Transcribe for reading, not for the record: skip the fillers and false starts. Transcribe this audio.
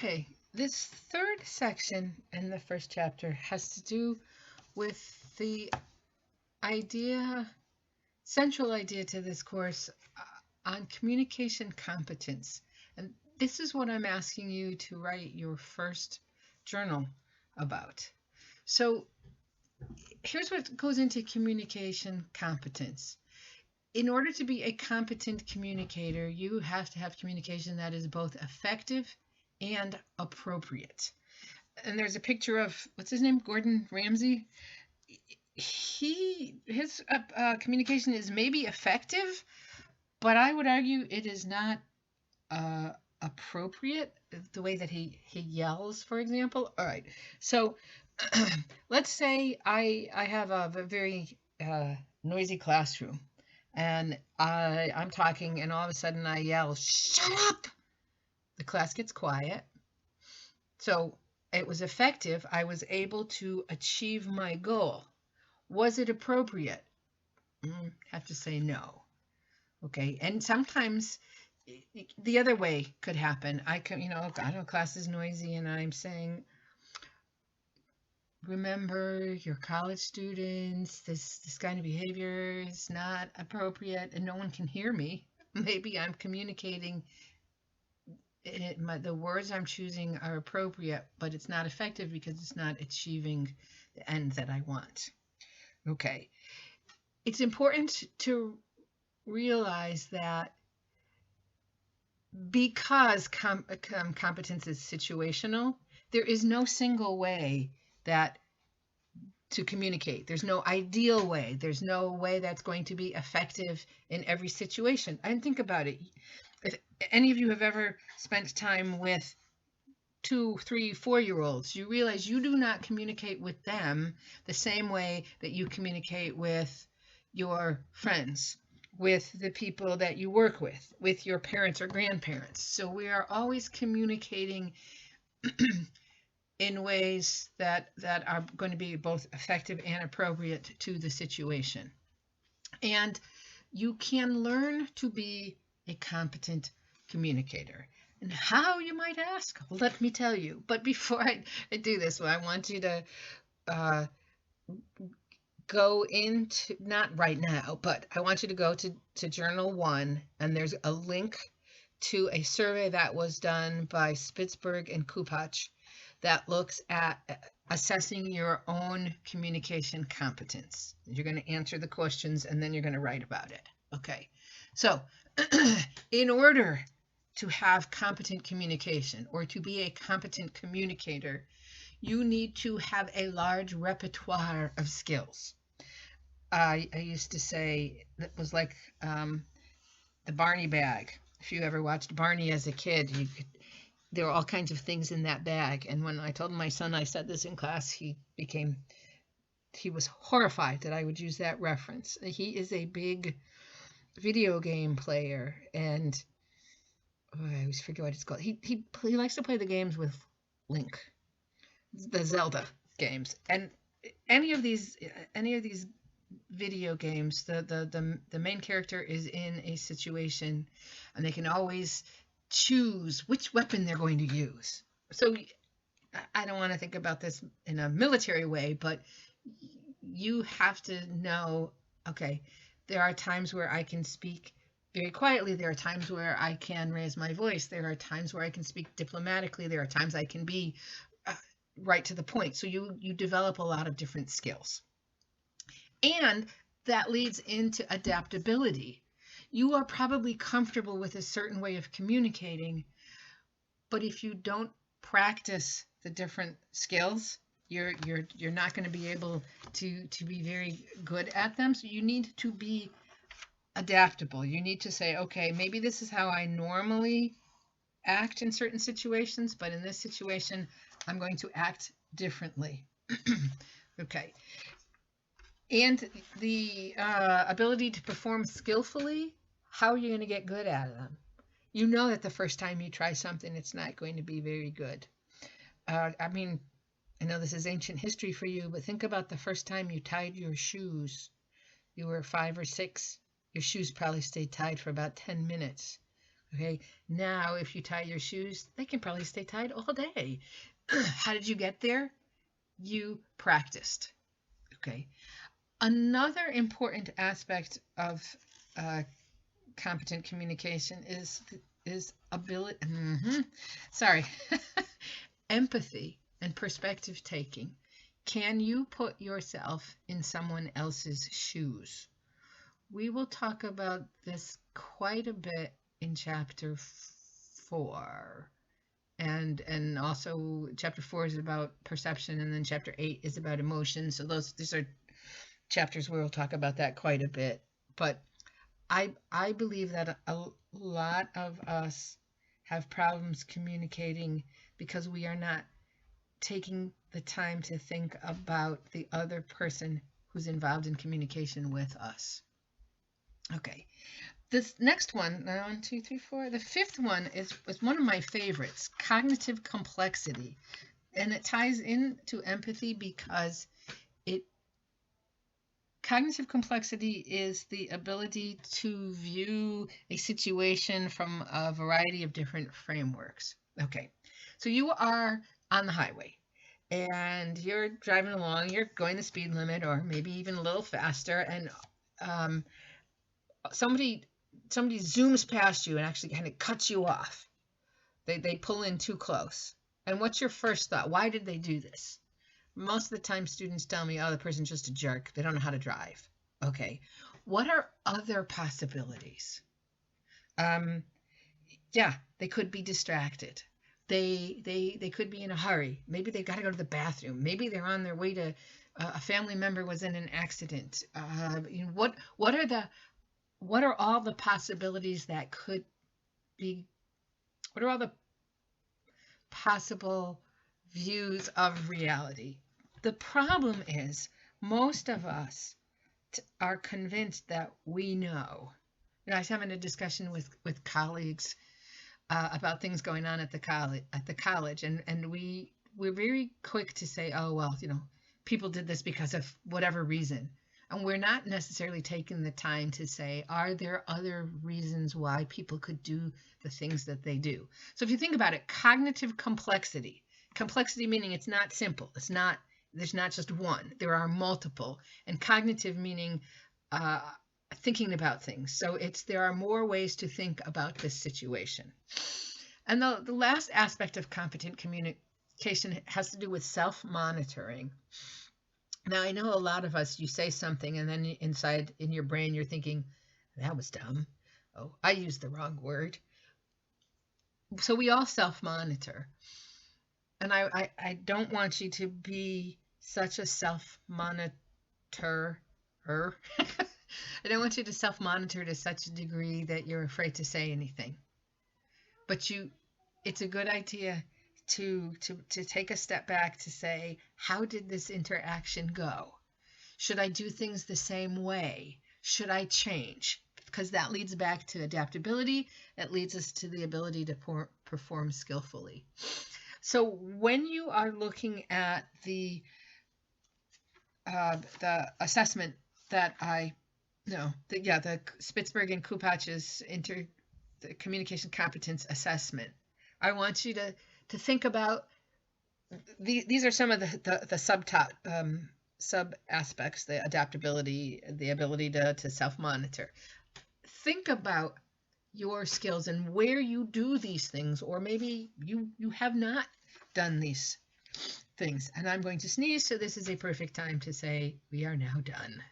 Okay, this third section in the first chapter has to do with the idea, central idea to this course on communication competence. And this is what I'm asking you to write your first journal about. So here's what goes into communication competence. In order to be a competent communicator, you have to have communication that is both effective and appropriate. And there's a picture of what's his name, Gordon Ramsay. His communication is maybe effective, but I would argue it is not appropriate. The way that he yells, for example. All right, so let's say I have a very noisy classroom, and I'm talking, and all of a sudden I yell, "Shut up!" The class gets quiet. So it was effective. I was able to achieve my goal. Was it appropriate? Have to say no. Okay. And sometimes the other way could happen. I know class is noisy and I'm saying, remember, you're college students, this kind of behavior is not appropriate, and no one can hear me. Maybe I'm communicating the words I'm choosing are appropriate, but it's not effective because it's not achieving the end that I want. Okay. It's important to realize that because competence is situational, there is no single way that to communicate. There's no ideal way. There's no way that's going to be effective in every situation. And think about it. If any of you have ever spent time with 2, 3, 4-year-olds, you realize you do not communicate with them the same way that you communicate with your friends, with the people that you work with your parents or grandparents. So we are always communicating in ways that are going to be both effective and appropriate to the situation. And you can learn to be a competent communicator. And how, you might ask? Let me tell you. But before I do this, I want you to go into, not right now, but I want you to go to Journal 1, and there's a link to a survey that was done by Spitzberg and Kupach that looks at assessing your own communication competence. You're going to answer the questions, and then you're going to write about it. Okay. So in order to have competent communication or to be a competent communicator, you need to have a large repertoire of skills. I used to say that was like the Barney bag. If you ever watched Barney as a kid, there were all kinds of things in that bag. And when I told my son I said this in class, he was horrified that I would use that reference. He is a big video game player, and I always forget what it's called. He likes to play the games with Link, the Zelda games, and any of these video games, the main character is in a situation, and they can always choose which weapon they're going to use. So I don't want to think about this in a military way, but you have to know, okay, there are times where I can speak very quietly. There are times where I can raise my voice. There are times where I can speak diplomatically. There are times I can be right to the point. So you develop a lot of different skills. And that leads into adaptability. You are probably comfortable with a certain way of communicating, but if you don't practice the different skills, you're not going to be able to be very good at them. So you need to be adaptable. You need to say, okay, maybe this is how I normally act in certain situations, but in this situation, I'm going to act differently. Okay. And the ability to perform skillfully, how are you going to get good at them? You know that the first time you try something, it's not going to be very good. I know this is ancient history for you, but think about the first time you tied your shoes. You were 5 or 6. Your shoes probably stayed tied for about 10 minutes Okay, now if you tie your shoes, they can probably stay tied all day. How did you get there? You practiced. Okay. Another important aspect of uh, competent communication is ability. Sorry, empathy and perspective taking. Can you put yourself in someone else's shoes? We will talk about this quite a bit in chapter 4. And also chapter 4 is about perception, and then chapter 8 is about emotion. So these are chapters where we'll talk about that quite a bit. But I believe that a lot of us have problems communicating because we are not taking the time to think about the other person who's involved in communication with us. Okay, this next one, 1, 2, 3, 4. The fifth one is one of my favorites, cognitive complexity, and it ties into empathy because cognitive complexity is the ability to view a situation from a variety of different frameworks. Okay, so you are on the highway and you're driving along, you're going the speed limit or maybe even a little faster, and somebody zooms past you and actually kind of cuts you off. They pull in too close. And what's your first thought? Why did they do this? Most of the time students tell me, oh, the person's just a jerk. They don't know how to drive. Okay. What are other possibilities? Yeah, they could be distracted. They could be in a hurry. Maybe they've got to go to the bathroom. Maybe they're on their way to a family member was in an accident. What are all the possibilities that could be? What are all the possible views of reality? The problem is most of us are convinced that we know. I was having a discussion with colleagues about things going on at the college, and we're very quick to say, oh well, people did this because of whatever reason, and we're not necessarily taking the time to say, are there other reasons why people could do the things that they do? So if you think about it, cognitive complexity meaning it's not simple. There's not just one. There are multiple. And cognitive meaning thinking about things. So there are more ways to think about this situation. And the last aspect of competent communication has to do with self-monitoring. Now, I know a lot of us, you say something and then inside in your brain you're thinking, that was dumb. Oh, I used the wrong word. So we all self-monitor. And I don't want you to be such a self-monitorer. I don't want you to self-monitor to such a degree that you're afraid to say anything. But it's a good idea to take a step back to say, how did this interaction go? Should I do things the same way? Should I change? Because that leads back to adaptability. That leads us to the ability to perform skillfully. So when you are looking at the assessment that the Spitzberg and Kupach's the communication competence assessment, I want you to think about these are some of the sub aspects: the adaptability, the ability to self-monitor. Think about your skills and where you do these things, or maybe you have not done these things. And I'm going to sneeze, so this is a perfect time to say we are now done.